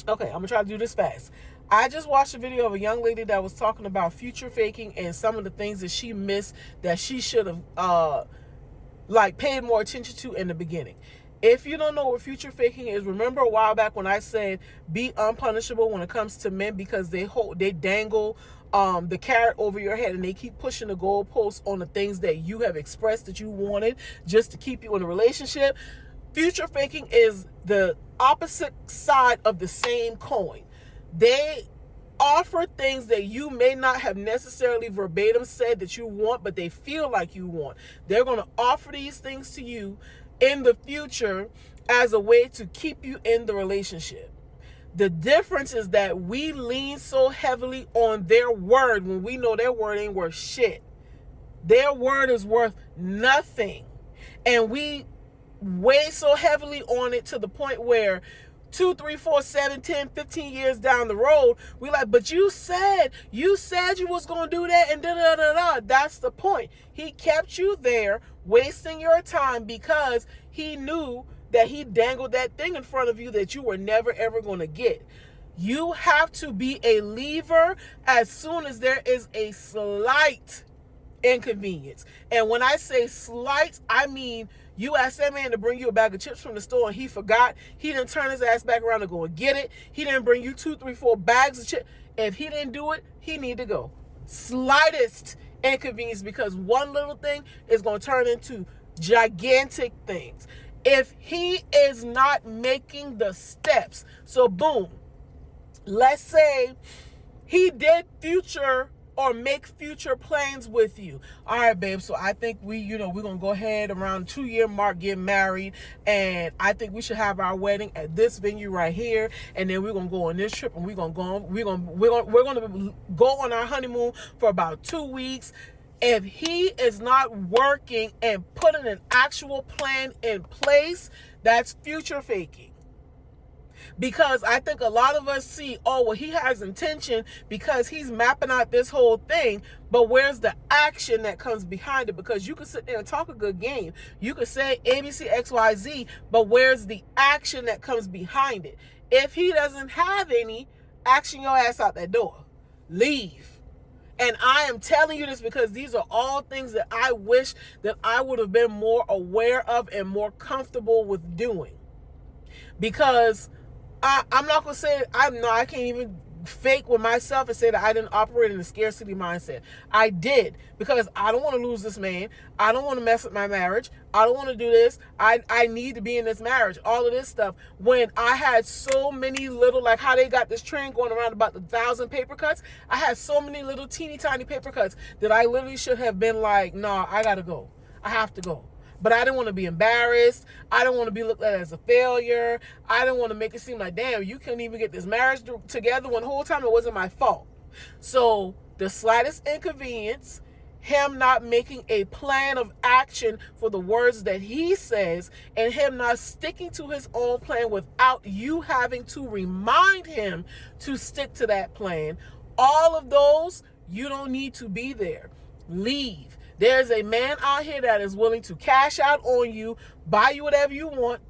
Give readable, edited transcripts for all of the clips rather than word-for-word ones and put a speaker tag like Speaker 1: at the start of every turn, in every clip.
Speaker 1: Okay, I'm gonna try to do this fast. I just watched a video of a young lady that was talking about future faking and some of the things that she missed that she should have like paid more attention to in the beginning. If you don't know what future faking is, remember a while back when I said be unpunishable when it comes to men because they dangle the carrot over your head and they keep pushing the goalposts on the things that you have expressed that you wanted just to keep you in a relationship. Future faking is the opposite side of the same coin. They offer things that you may not have necessarily verbatim said that you want, but they feel like you want. They're going to offer these things to you in the future as a way to keep you in the relationship. The difference is that we lean so heavily on their word when we know their word ain't worth shit. Their word is worth nothing. And we weigh so heavily on it to the point where 2, 3, 4, 7, 10, 15 years down the road, we like, but you said you was going to do that and da-da-da-da. That's the point. He kept you there wasting your time because he knew that he dangled that thing in front of you that you were never, ever going to get. You have to be a lever as soon as there is a slight inconvenience. And when I say slight, I mean you asked that man to bring you a bag of chips from the store and he forgot. He didn't turn his ass back around to go and get it. He didn't bring you 2, 3, 4 bags of chips. If he didn't do it, he need to go. Slightest inconvenience, because one little thing is going to turn into gigantic things. If he is not making the steps, so boom, let's say he did future or make future plans with you. All right, babe, so I think we're going to go ahead around 2-year mark, get married, and I think we should have our wedding at this venue right here, and then we're going to go on this trip, and we're going to go on our honeymoon for about 2 weeks. If he is not working and putting an actual plan in place, that's future faking. Because I think a lot of us see, oh, well, he has intention because he's mapping out this whole thing, but where's the action that comes behind it? Because you can sit there and talk a good game. You could say ABC, XYZ, but where's the action that comes behind it? If he doesn't have any, action your ass out that door. Leave. And I am telling you this because these are all things that I wish that I would have been more aware of and more comfortable with doing. Because I'm not going to say, I can't even fake with myself and say that I didn't operate in a scarcity mindset. I did, because I don't want to lose this man. I don't want to mess with my marriage. I don't want to do this. I need to be in this marriage. All of this stuff. When I had so many little, like how they got this trend going around about the 1,000 paper cuts. I had so many little teeny tiny paper cuts that I literally should have been like, nah, I got to go. I have to go. But I didn't want to be embarrassed. I didn't want to be looked at as a failure. I didn't want to make it seem like, damn, you couldn't even get this marriage together when the whole time it wasn't my fault. So the slightest inconvenience, him not making a plan of action for the words that he says, and him not sticking to his own plan without you having to remind him to stick to that plan, all of those, you don't need to be there. Leave. There's a man out here that is willing to cash out on you, buy you whatever you want,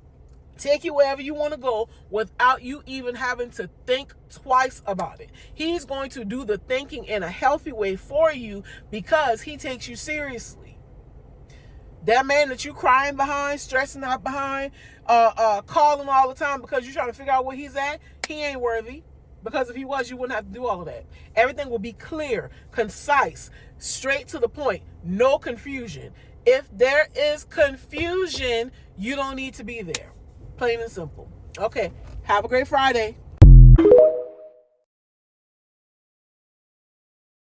Speaker 1: take you wherever you want to go without you even having to think twice about it. He's going to do the thinking in a healthy way for you because he takes you seriously. That man that you crying behind, stressing out behind, calling all the time because you're trying to figure out where he's at, he ain't worthy. Because if he was, you wouldn't have to do all of that. Everything will be clear, concise, straight to the point, no confusion. If there is confusion, you don't need to be there. Plain and simple. Okay, have a great Friday.